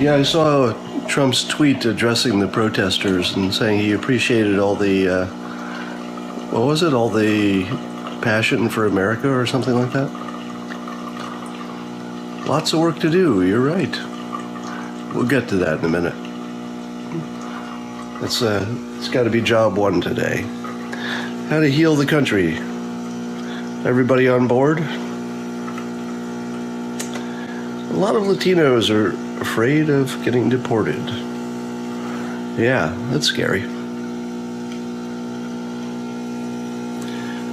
Yeah, I saw Trump's tweet addressing the protesters and saying he appreciated all the, what was it, all the passion for America or something like that? Lots of work to do, you're right. We'll get to that in a minute. It's got to be job one today. How to heal the country. Everybody on board? A lot of Latinos are afraid of getting deported. Yeah, that's scary.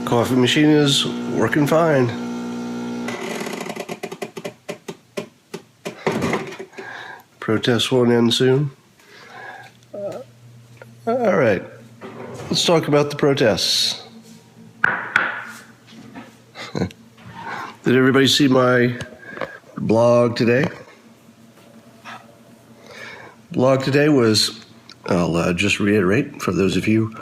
Coffee machine is working fine. Protests won't end soon. All right, let's talk about the protests. Did everybody see my blog today? Blog today was, I'll just reiterate for those of you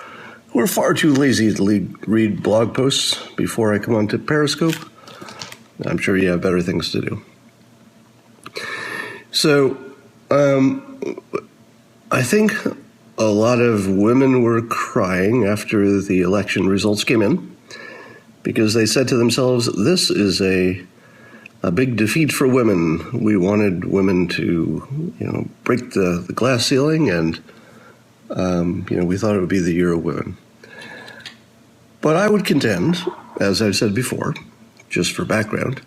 who are far too lazy to read blog posts before I come on to Periscope. I'm sure you have better things to do. So, I think a lot of women were crying after the election results came in because they said to themselves, this is a big defeat for women. We wanted women to, break the glass ceiling, and, we thought it would be the year of women. But I would contend, as I've said before, just for background,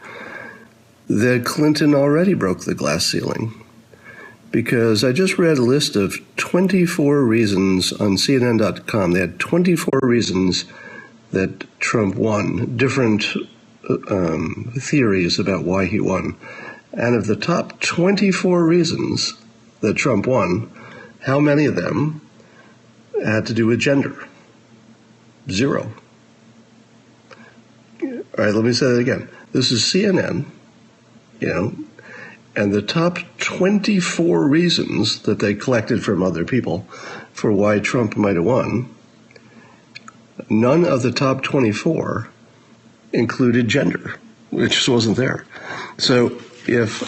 that Clinton already broke the glass ceiling, because I just read a list of 24 reasons on CNN.com. They had 24 reasons that Trump won, different theories about why he won. And of the top 24 reasons that Trump won, how many of them had to do with gender? 0. All right, let me say that again. This is CNN, and the top 24 reasons that they collected from other people for why Trump might have won, none of the top 24 included gender, which just wasn't there. So if,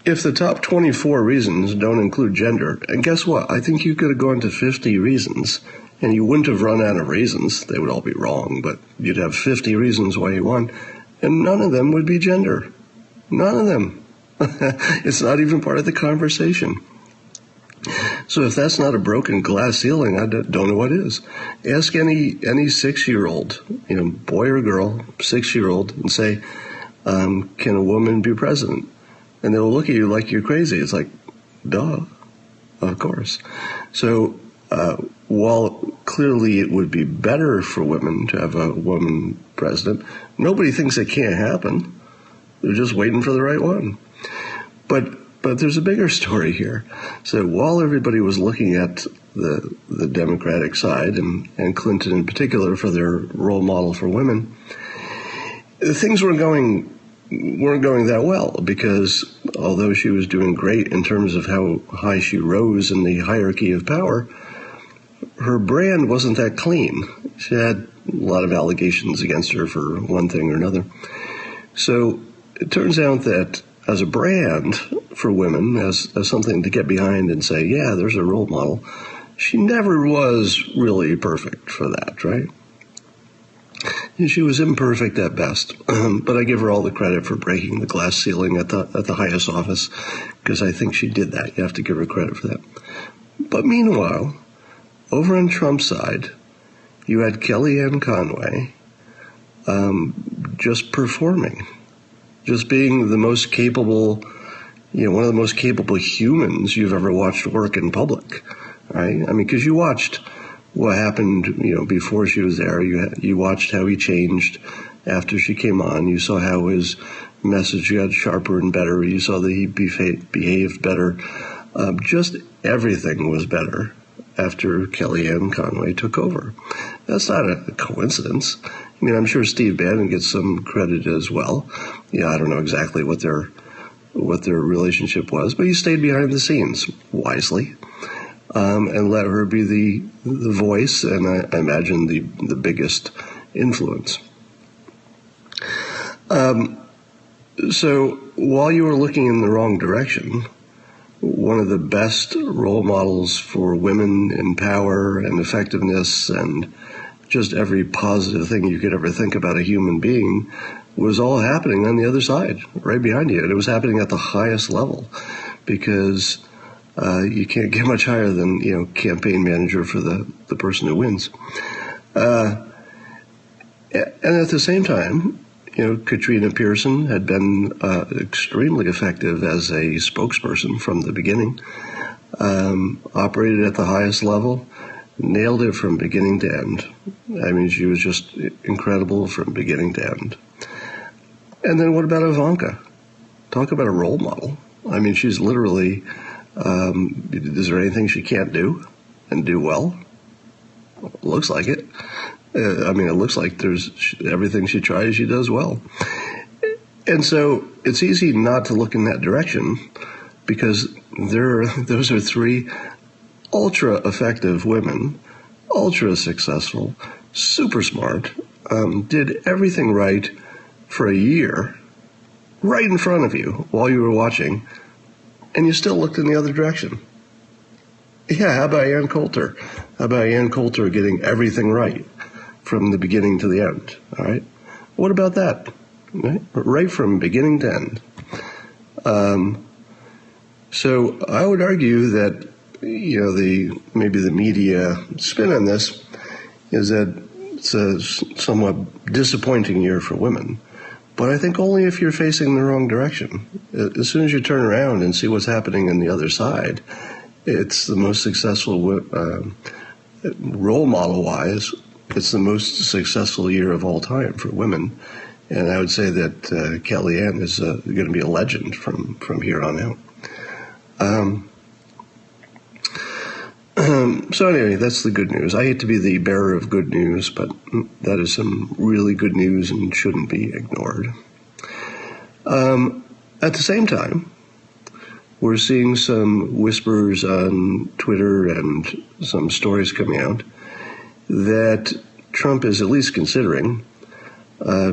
if the top 24 reasons don't include gender, and guess what? I think you could have gone to 50 reasons, and you wouldn't have run out of reasons. They would all be wrong, but you'd have 50 reasons why you won, and none of them would be gender. None of them. It's not even part of the conversation. So if that's not a broken glass ceiling, I don't know what is. Ask any 6-year-old, boy or girl, 6-year-old, and say, can a woman be president? And they'll look at you like you're crazy. It's like, duh, of course. So while clearly it would be better for women to have a woman president, nobody thinks it can't happen. They're just waiting for the right one. But there's a bigger story here. So while everybody was looking at the Democratic side, and Clinton in particular for their role model for women, things weren't going that well, because although she was doing great in terms of how high she rose in the hierarchy of power, her brand wasn't that clean. She had a lot of allegations against her for one thing or another. So it turns out that as a brand for women, as something to get behind and say, yeah, there's a role model, she never was really perfect for that, right? And she was imperfect at best, but I give her all the credit for breaking the glass ceiling at the highest office, because I think she did that. You have to give her credit for that. But meanwhile, over on Trump's side, you had Kellyanne Conway just performing, just being the most capable, one of the most capable humans you've ever watched work in public, right? I mean, because you watched what happened, before she was there. You watched how he changed after she came on. You saw how his message got sharper and better. You saw that he behaved better. Just everything was better after Kellyanne Conway took over. That's not a coincidence. I mean, I'm sure Steve Bannon gets some credit as well. I don't know exactly what their relationship was, but he stayed behind the scenes wisely. And let her be the voice, and I imagine the biggest influence. So while you were looking in the wrong direction, one of the best role models for women in power and effectiveness and just every positive thing you could ever think about a human being was all happening on the other side, right behind you. And it was happening at the highest level, because you can't get much higher than, campaign manager for the person who wins. And at the same time, Katrina Pearson had been extremely effective as a spokesperson from the beginning, operated at the highest level, nailed it from beginning to end. I mean, she was just incredible from beginning to end. And then what about Ivanka? Talk about a role model. I mean, she's literally, is there anything she can't do and do well? Looks like it. It looks like there's everything she tries, she does well. And so it's easy not to look in that direction, because those are three ultra effective women, ultra successful, super smart, did everything right for a year, right in front of you while you were watching, and you still looked in the other direction. Yeah, how about Ann Coulter? How about Ann Coulter getting everything right from the beginning to the end? All right. What about that? Right from beginning to end. So I would argue that, maybe the media spin on this is that it's a somewhat disappointing year for women. But I think only if you're facing the wrong direction. As soon as you turn around and see what's happening on the other side, it's the most successful, role model-wise, it's the most successful year of all time for women. And I would say that Kellyanne is going to be a legend from here on out. So anyway, that's the good news. I hate to be the bearer of good news, but that is some really good news and shouldn't be ignored. At the same time, we're seeing some whispers on Twitter and some stories coming out that Trump is at least considering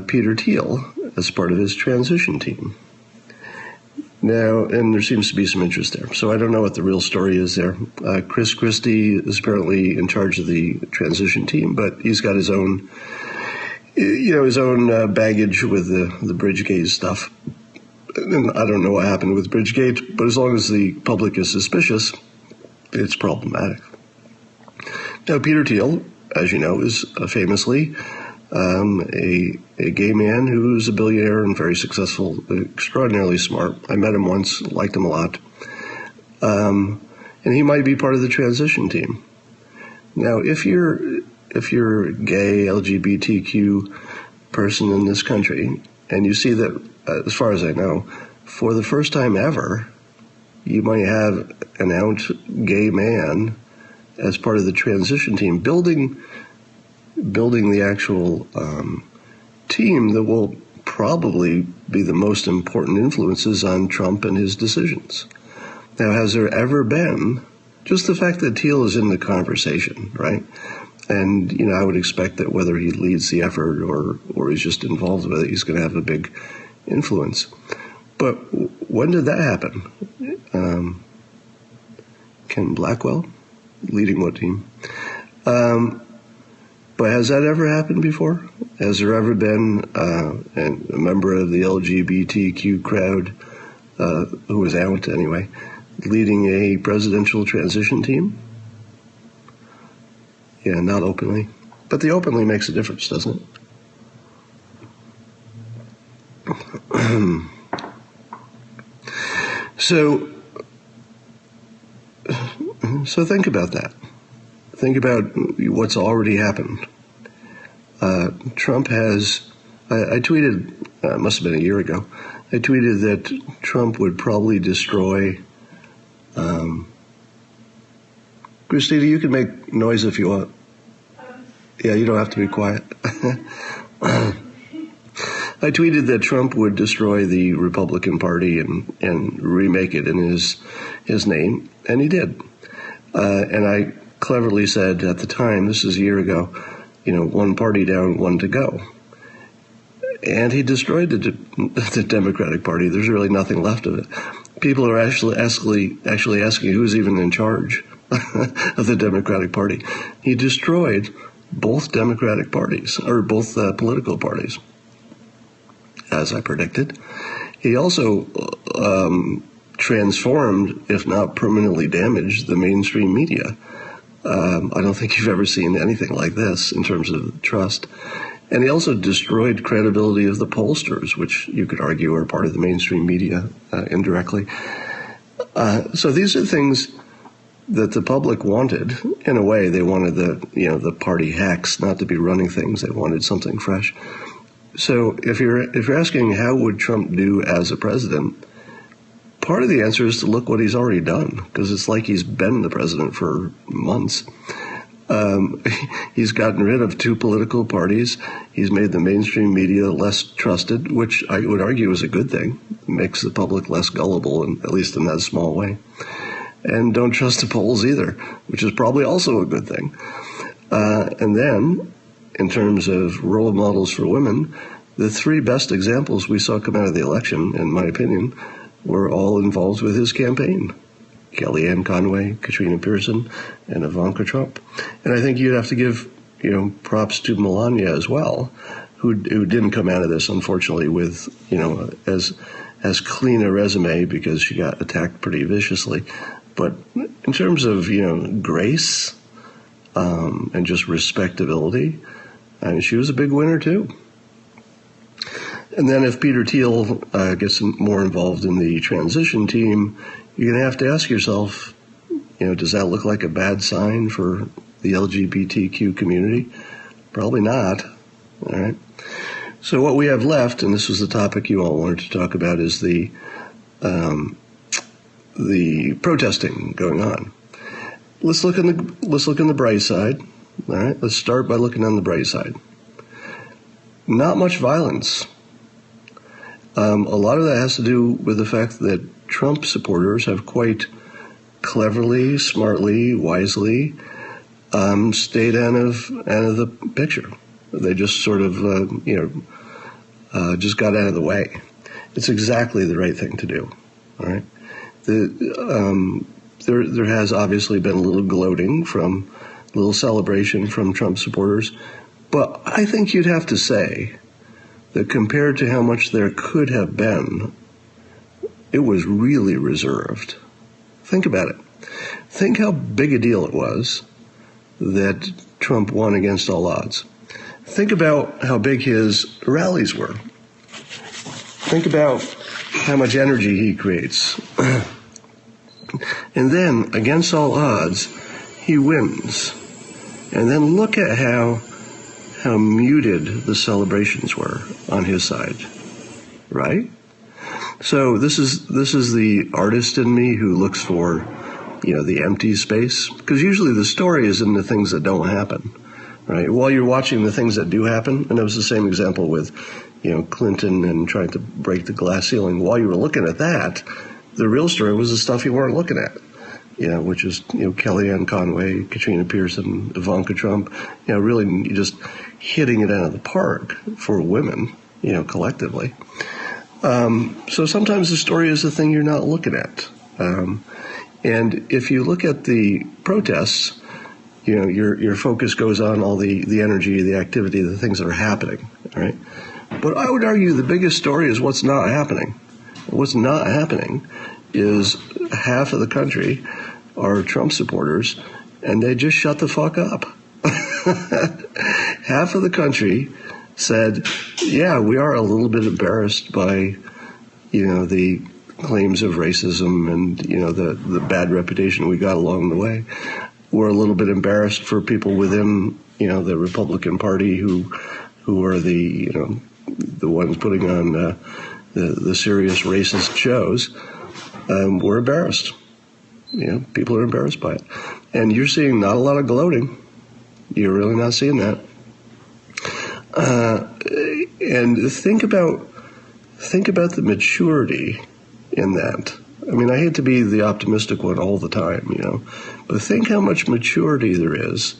Peter Thiel as part of his transition team. Now, and there seems to be some interest there. So I don't know what the real story is there. Chris Christie is apparently in charge of the transition team, but he's got his own, baggage with the Bridgegate stuff. And I don't know what happened with Bridgegate, but as long as the public is suspicious, it's problematic. Now, Peter Thiel, as you know, is famously a gay man who's a billionaire and very successful, extraordinarily smart. I met him once, liked him a lot. And he might be part of the transition team. Now, if you're a gay LGBTQ person in this country, and you see that, as far as I know, for the first time ever, you might have an out gay man as part of the transition team, building the actual team that will probably be the most important influences on Trump and his decisions. Now, has there ever been, just the fact that Thiel is in the conversation, right? And, I would expect that whether he leads the effort or he's just involved with it, he's going to have a big influence. But when did that happen? Ken Blackwell, leading what team? But has that ever happened before? Has there ever been a member of the LGBTQ crowd, who was out anyway, leading a presidential transition team? Yeah, not openly. But the openly makes a difference, doesn't it? So think about that. Think about what's already happened. Trump has, I tweeted, it must have been a year ago, I tweeted that Trump would probably destroy, Christina, you can make noise if you want. Yeah, you don't have to be quiet. I tweeted that Trump would destroy the Republican Party and remake it in his name, and he did. And I cleverly said at the time, this is a year ago, one party down, one to go. And he destroyed the Democratic Party. There's really nothing left of it. People are actually asking who's even in charge of the Democratic Party. He destroyed both Democratic parties, or both political parties, as I predicted. He also transformed, if not permanently damaged, the mainstream media. I don't think you've ever seen anything like this in terms of trust. And he also destroyed credibility of the pollsters, which you could argue are part of the mainstream media indirectly. So these are things that the public wanted. In a way, they wanted the party hacks not to be running things. They wanted something fresh. So if you're asking how would Trump do as a president, part of the answer is to look what he's already done, because it's like he's been the president for months. He's gotten rid of two political parties. He's made the mainstream media less trusted, which I would argue is a good thing. It makes the public less gullible, at least in that small way. And don't trust the polls either, which is probably also a good thing. And then, in terms of role models for women, the three best examples we saw come out of the election, in my opinion, were all involved with his campaign. Kellyanne Conway, Katrina Pearson, and Ivanka Trump. And I think you'd have to give, props to Melania as well, who didn't come out of this, unfortunately, with, as clean a resume, because she got attacked pretty viciously. But in terms of, grace and just respectability, I mean, she was a big winner too. And then if Peter Thiel gets more involved in the transition team, you're going to have to ask yourself, does that look like a bad sign for the LGBTQ community? Probably not. All right. So what we have left, and this was the topic you all wanted to talk about, is the protesting going on. Let's look on the bright side. All right. Let's start by looking on the bright side. Not much violence. A lot of that has to do with the fact that Trump supporters have quite cleverly, smartly, wisely stayed out of the picture. They just sort of, just got out of the way. It's exactly the right thing to do. All right. There has obviously been a little gloating a little celebration from Trump supporters, but I think you'd have to say that compared to how much there could have been, it was really reserved. Think about it. Think how big a deal it was that Trump won against all odds. Think about how big his rallies were. Think about how much energy he creates. And then, against all odds, he wins. And then look at how muted the celebrations were on his side, right? So this is the artist in me who looks for, the empty space, because usually the story is in the things that don't happen, right? While you're watching the things that do happen, and it was the same example with, Clinton and trying to break the glass ceiling. While you were looking at that, the real story was the stuff you weren't looking at, which is, Kellyanne Conway, Katrina Pearson, Ivanka Trump, really just hitting it out of the park for women, collectively. So sometimes the story is the thing you're not looking at. And if you look at the protests, your focus goes on all the energy, the activity, the things that are happening, all right? But I would argue the biggest story is what's not happening. What's not happening is half of the country are Trump supporters, and they just shut the fuck up. Half of the country said, yeah, we are a little bit embarrassed by, the claims of racism and, the bad reputation we got along the way. We're a little bit embarrassed for people within, the Republican Party who are the ones putting on the serious racist shows. We're embarrassed. People are embarrassed by it. And you're seeing not a lot of gloating. You're really not seeing that. And think about the maturity in that. I mean, I hate to be the optimistic one all the time, but think how much maturity there is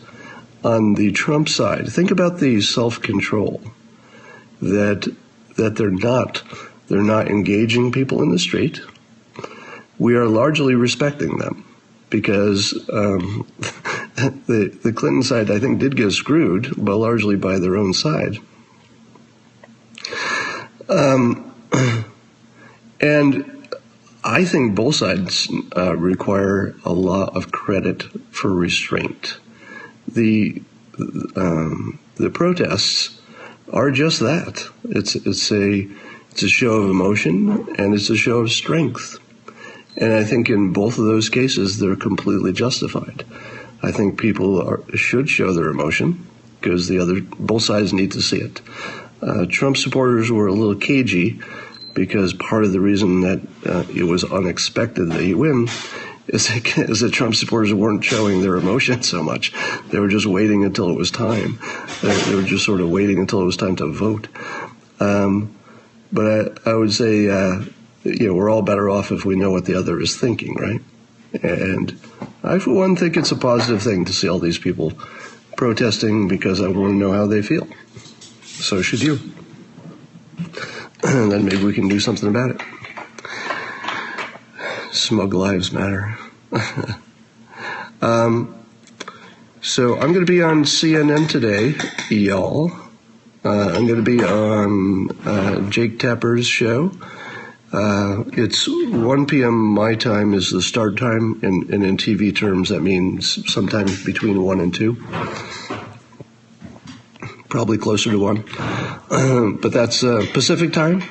on the Trump side. Think about the self-control that that they're not engaging people in the street, we are largely respecting them, because the Clinton side, I think, did get screwed, but largely by their own side. And I think both sides require a lot of credit for restraint. The protests are just that. It's a show of emotion, and it's a show of strength. And I think in both of those cases, they're completely justified. I think people should show their emotion, because both sides need to see it. Trump supporters were a little cagey, because part of the reason that it was unexpected that he win is that Trump supporters weren't showing their emotion so much. They were just waiting until it was time. They were just sort of waiting until it was time to vote. But I would say, we're all better off if we know what the other is thinking, right? And I, for one, think it's a positive thing to see all these people protesting, because I want to know how they feel. So should you. And then maybe we can do something about it. Smug lives matter. So I'm going to be on CNN today, y'all. I'm going to be on Jake Tapper's show. It's 1 p.m. my time is the start time, and in TV terms, that means sometime between 1 and 2. Probably closer to 1. But that's Pacific time.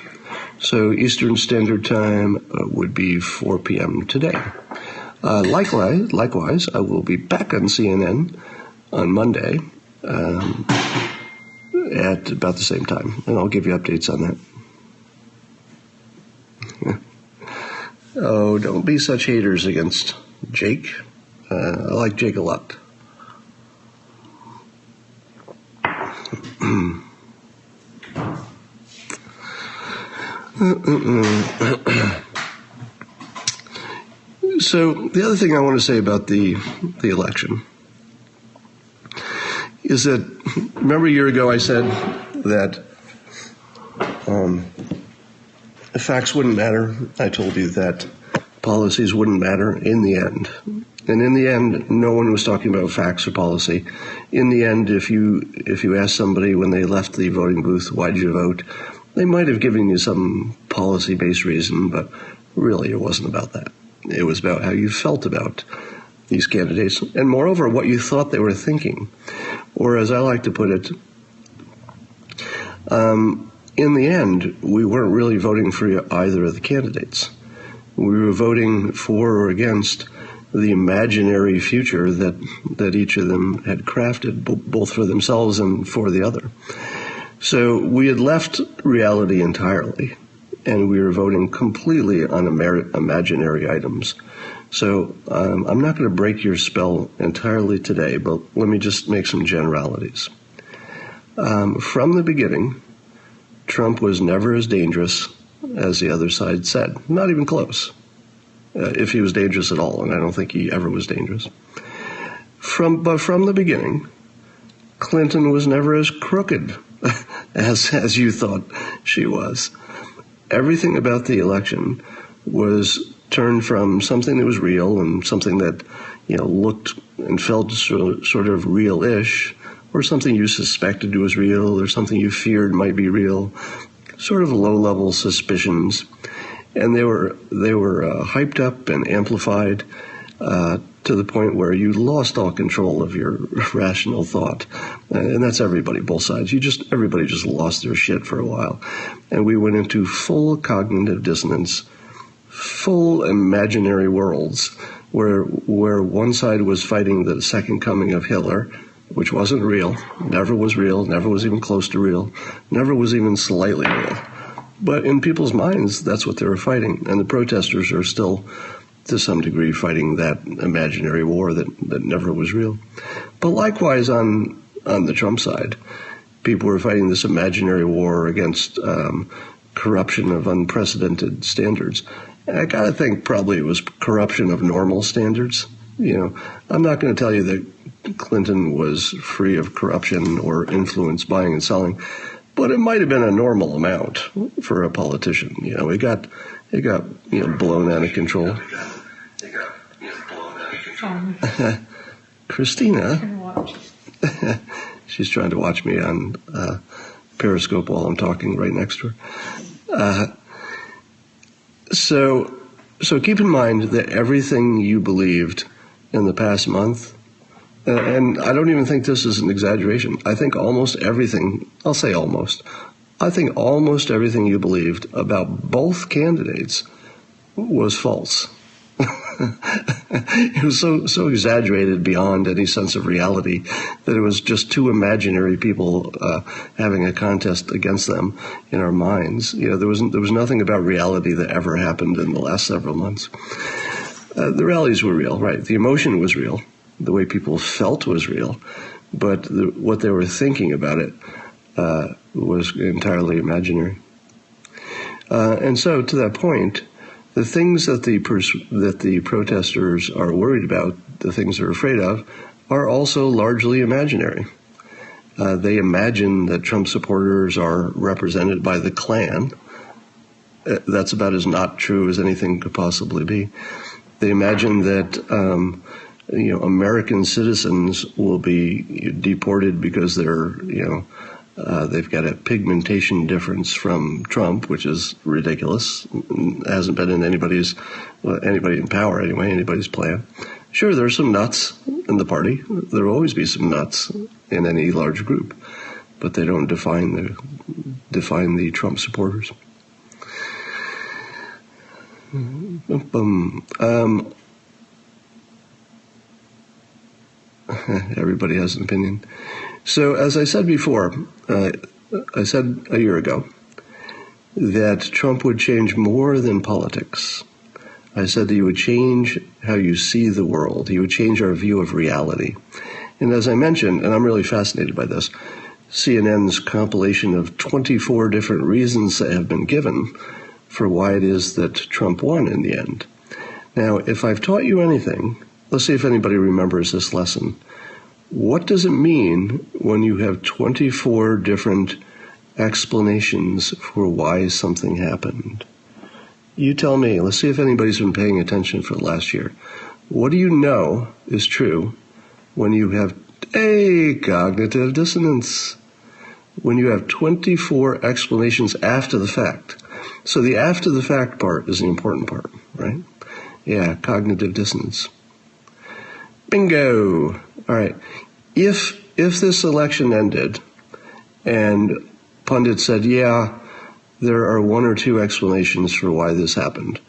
So Eastern Standard Time would be 4 p.m. today. Likewise, I will be back on CNN on Monday at about the same time, and I'll give you updates on that. Oh, don't be such haters against Jake. I like Jake a lot. So the other thing I want to say about the election is that, remember a year ago I said that facts wouldn't matter. I told you that policies wouldn't matter in the end. And in the end, no one was talking about facts or policy. In the end, if you asked somebody when they left the voting booth, why did you vote? They might have given you some policy-based reason, but really it wasn't about that. It was about how you felt about these candidates, and moreover, what you thought they were thinking. Or as I like to put it, in the end, we weren't really voting for either of the candidates. We were voting for or against the imaginary future that each of them had crafted, both for themselves and for the other. So we had left reality entirely, and we were voting completely on imaginary items. So I'm not going to break your spell entirely today, but let me just make some generalities. From the beginning, Trump was never as dangerous as the other side said. Not even close, if he was dangerous at all, and I don't think he ever was dangerous. But from the beginning, Clinton was never as crooked as you thought she was. Everything about the election was turned from something that was real and something that looked and felt sort of real-ish, or something you suspected was real, or something you feared might be real, sort of low-level suspicions, and they were hyped up and amplified to the point where you lost all control of your rational thought, and that's everybody, both sides. Everybody just lost their shit for a while, and we went into full cognitive dissonance, full imaginary worlds, where one side was fighting the second coming of Hitler, which wasn't real, never was even close to real, never was even slightly real. But in people's minds, that's what they were fighting, and the protesters are still, to some degree, fighting that imaginary war that never was real. But likewise, on the Trump side, people were fighting this imaginary war against corruption of unprecedented standards. And I gotta think probably it was corruption of normal standards. I'm not going to tell you that Clinton was free of corruption or influence buying and selling, but it might have been a normal amount for a politician. It got blown out of control. Christina, she's trying to watch me on Periscope while I'm talking right next to her. So keep in mind that everything you believed in the past month, and I don't even think this is an exaggeration, I think almost everything, I think almost everything you believed about both candidates was false. It was so exaggerated beyond any sense of reality that it was just two imaginary people having a contest against them in our minds. There was nothing about reality that ever happened in the last several months. The rallies were real, right? The emotion was real. The way people felt was real, but what they were thinking about it was entirely imaginary. And so, to that point, the things that the protesters are worried about, the things they're afraid of, are also largely imaginary. They imagine that Trump supporters are represented by the Klan. That's about as not true as anything could possibly be. They imagine that American citizens will be deported because they've got a pigmentation difference from Trump, which is ridiculous. It hasn't been in anybody in power anyway, anybody's plan. Sure, there's some nuts in the party. There will always be some nuts in any large group, but they don't define the Trump supporters. Everybody has an opinion. So, as I said before, I said a year ago that Trump would change more than politics. I said that he would change how you see the world. He would change our view of reality. And as I mentioned, and I'm really fascinated by this, CNN's compilation of 24 different reasons that have been given for why it is that Trump won in the end. Now, if I've taught you anything, let's see if anybody remembers this lesson. What does it mean when you have 24 different explanations for why something happened? You tell me. Let's see if anybody's been paying attention for the last year. What do you know is true when you have a cognitive dissonance? When you have 24 explanations after the fact. So the after the fact part is the important part, right? Yeah, cognitive dissonance. Bingo. All right. If this election ended and pundits said, yeah, there are one or two explanations for why this happened.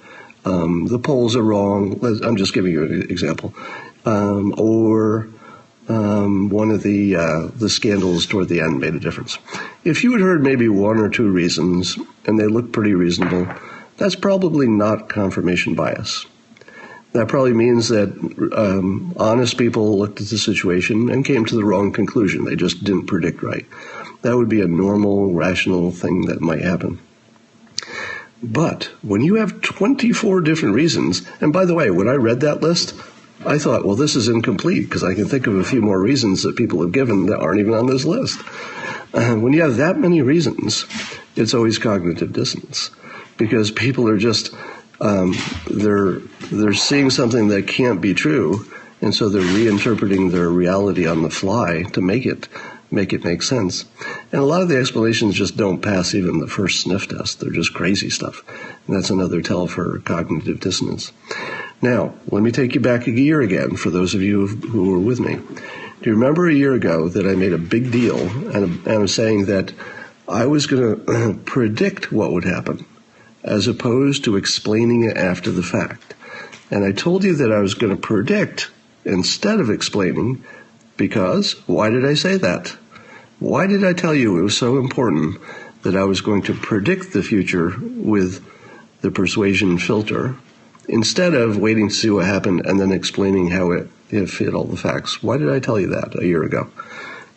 The polls are wrong. I'm just giving you an example. Or one of the scandals toward the end made a difference. If you had heard maybe one or two reasons and they look pretty reasonable, that's probably not confirmation bias. That probably means that honest people looked at the situation and came to the wrong conclusion. They just didn't predict right. That would be a normal, rational thing that might happen. But when you have 24 different reasons, and by the way, when I read that list, I thought, well, this is incomplete because I can think of a few more reasons that people have given that aren't even on this list. When you have that many reasons, it's always cognitive dissonance because people are just they're seeing something that can't be true, and so they're reinterpreting their reality on the fly to make it make sense. And a lot of the explanations just don't pass even the first sniff test. They're just crazy stuff. And that's another tell for cognitive dissonance. Now, let me take you back a year again for those of you who were with me. Do you remember a year ago that I made a big deal and I was saying that I was going to predict what would happen as opposed to explaining it after the fact? And I told you that I was going to predict instead of explaining because why did I say that? Why did I tell you it was so important that I was going to predict the future with the persuasion filter instead of waiting to see what happened and then explaining how it fit all the facts? Why did I tell you that a year ago?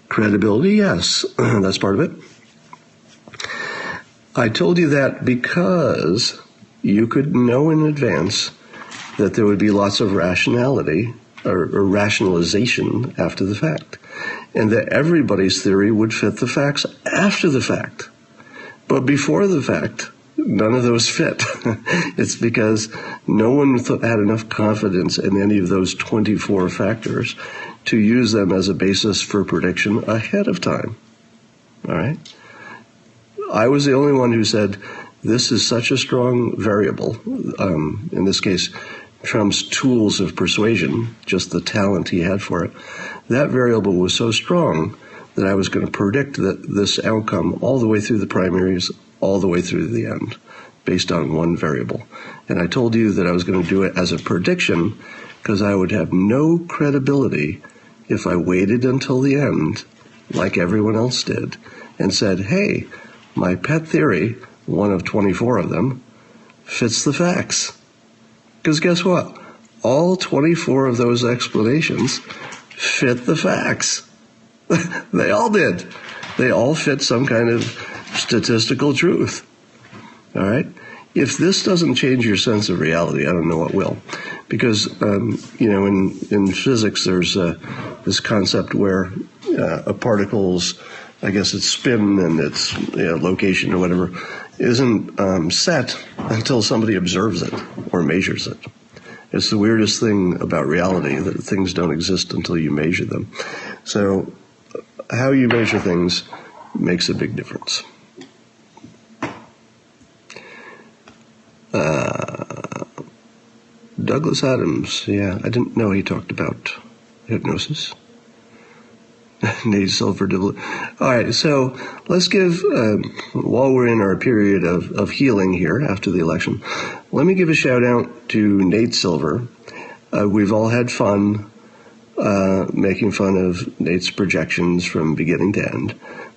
Credibility, yes, that's part of it. I told you that because you could know in advance that there would be lots of rationality or rationalization after the fact. and that everybody's theory would fit the facts after the fact. But before the fact, none of those fit. It's because no one had enough confidence in any of those 24 factors to use them as a basis for prediction ahead of time. All right? I was the only one who said, this is such a strong variable, in this case, Trump's tools of persuasion, just the talent he had for it. That variable was so strong that I was going to predict this outcome all the way through the primaries, all the way through the end, based on one variable. And I told you that I was going to do it as a prediction because I would have no credibility if I waited until the end, like everyone else did, and said, hey, my pet theory, one of 24 of them, fits the facts. Because guess what? All 24 of those explanations fit the facts. They all did. They all fit some kind of statistical truth. All right? If this doesn't change your sense of reality, I don't know what will. Because, in physics, there's this concept where a particle's, I guess its spin and its location or whatever, isn't set until somebody observes it or measures it. It's the weirdest thing about reality, that things don't exist until you measure them. So how you measure things makes a big difference. Douglas Adams, I didn't know he talked about hypnosis. Nate Silver. All right, so let's give, while we're in our period of healing here after the election, let me give a shout out to Nate Silver. We've all had fun making fun of Nate's projections from beginning to end.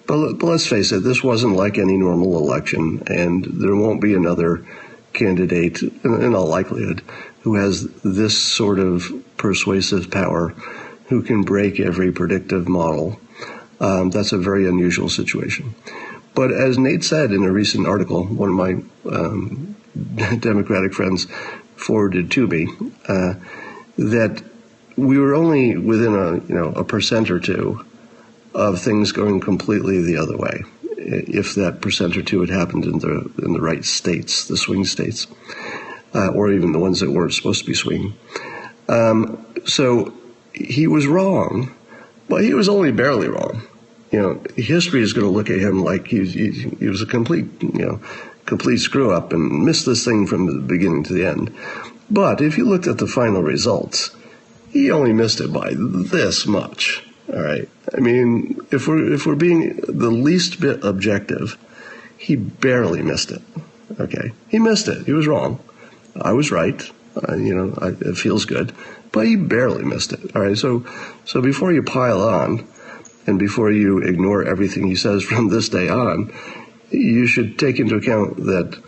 But let's face it, this wasn't like any normal election, and there won't be another candidate, in all likelihood, who has this sort of persuasive power, who can break every predictive model. That's a very unusual situation. But as Nate said in a recent article, one of my Democratic friends forwarded to me, that we were only within a percent or two of things going completely the other way, if that percent or two had happened in the right states, the swing states, or even the ones that weren't supposed to be swinging. So he was wrong, but he was only barely wrong. History is going to look at him like he was a complete screw up and missed this thing from the beginning to the end. But if you looked at the final results, he only missed it by this much. All right. I mean, if we're being the least bit objective, he barely missed it. Okay. He missed it. He was wrong. I was right. It feels good, but he barely missed it. All right. So before you pile on, and before you ignore everything he says from this day on, you should take into account that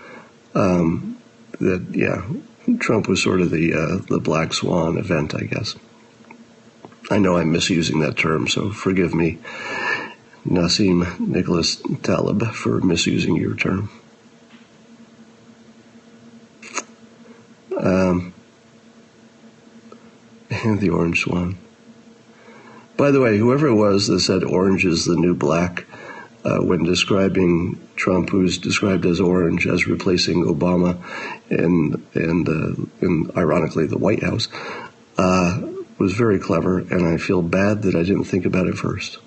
Trump was sort of the black swan event, I guess. I know I'm misusing that term, so forgive me, Nassim Nicholas Taleb, for misusing your term. And the orange swan. By the way, whoever it was that said orange is the new black, when describing Trump, who's described as orange, as replacing Obama and ironically the White House, was very clever, and I feel bad that I didn't think about it first.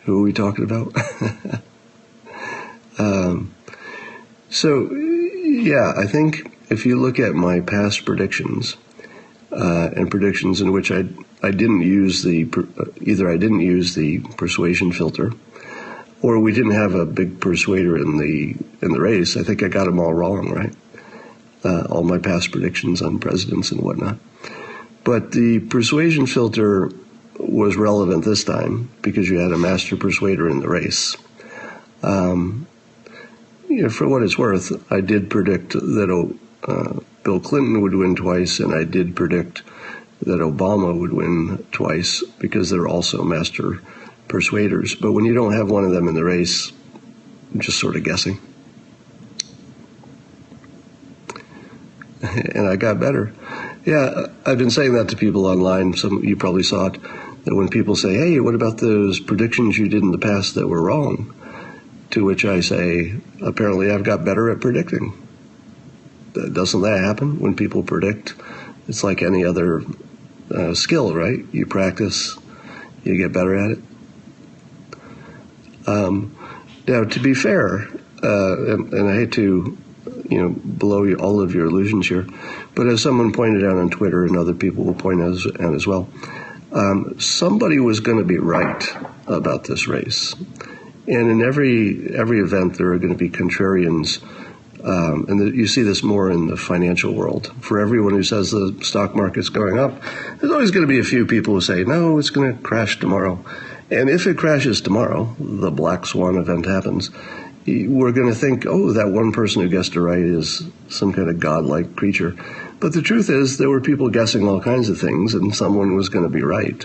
Who are we talking about? I think if you look at my past predictions, and predictions in which I didn't use either I didn't use the persuasion filter, or we didn't have a big persuader in the race. I think I got them all wrong, right? All my past predictions on presidents and whatnot. But the persuasion filter was relevant this time because you had a master persuader in the race. For what it's worth, I did predict that Bill Clinton would win twice, and I did predict that Obama would win twice because they're also master persuaders. But when you don't have one of them in the race, I'm just sort of guessing. And I got better. Yeah, I've been saying that to people online. You probably saw it, that when people say, hey, what about those predictions you did in the past that were wrong? To which I say, apparently I've got better at predicting. Doesn't that happen when people predict? It's like any other skill, right? You practice, you get better at it. Now, to be fair, and I hate to, blow all of your illusions here, but as someone pointed out on Twitter, and other people will point out as well, somebody was going to be right about this race. And in every event, there are going to be contrarians, and you see this more in the financial world. For everyone who says the stock market's going up, there's always going to be a few people who say, no, it's going to crash tomorrow. And if it crashes tomorrow, the black swan event happens, we're going to think, oh, that one person who guessed it right is some kind of godlike creature. But the truth is, there were people guessing all kinds of things, and someone was going to be right.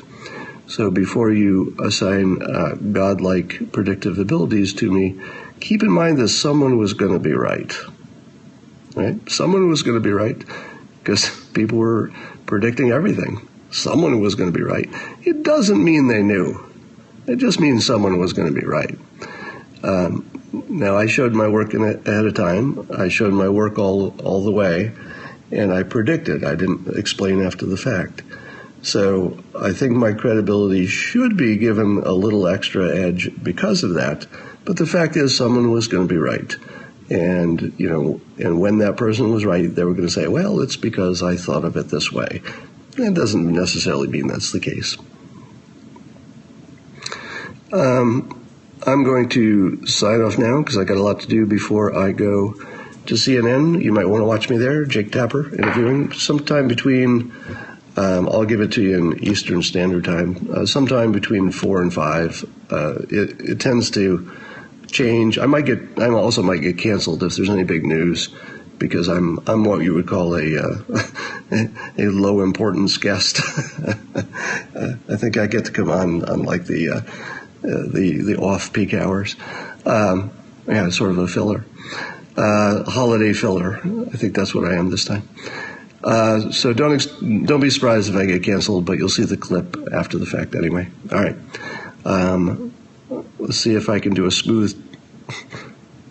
So before you assign godlike predictive abilities to me, keep in mind that someone was going to be right. Right? Someone was going to be right, because people were predicting everything. Someone was going to be right. It doesn't mean they knew. It just means someone was going to be right. Now, I showed my work ahead of time. I showed my work all the way, and I predicted. I didn't explain after the fact. So I think my credibility should be given a little extra edge because of that. But the fact is, someone was going to be right. And, and when that person was right, they were going to say, well, it's because I thought of it this way. That doesn't necessarily mean that's the case. I'm going to sign off now because I got a lot to do before I go to CNN. You might want to watch me there, Jake Tapper interviewing, sometime between, I'll give it to you in Eastern Standard Time, sometime between 4 and 5. It tends to change. I also might get canceled if there's any big news, because I'm what you would call a low importance guest. I think I get to come on like the off-peak hours. Sort of a filler. Holiday filler. I think that's what I am this time. So don't be surprised if I get canceled, but you'll see the clip after the fact anyway. All right. Let's see if I can do a smooth...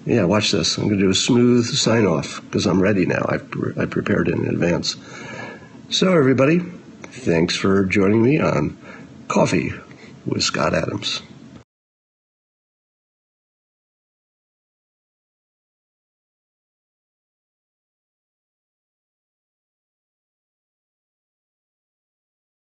Yeah, watch this. I'm going to do a smooth sign-off because I'm ready now. I prepared it in advance. So, everybody, thanks for joining me on Coffee with Scott Adams.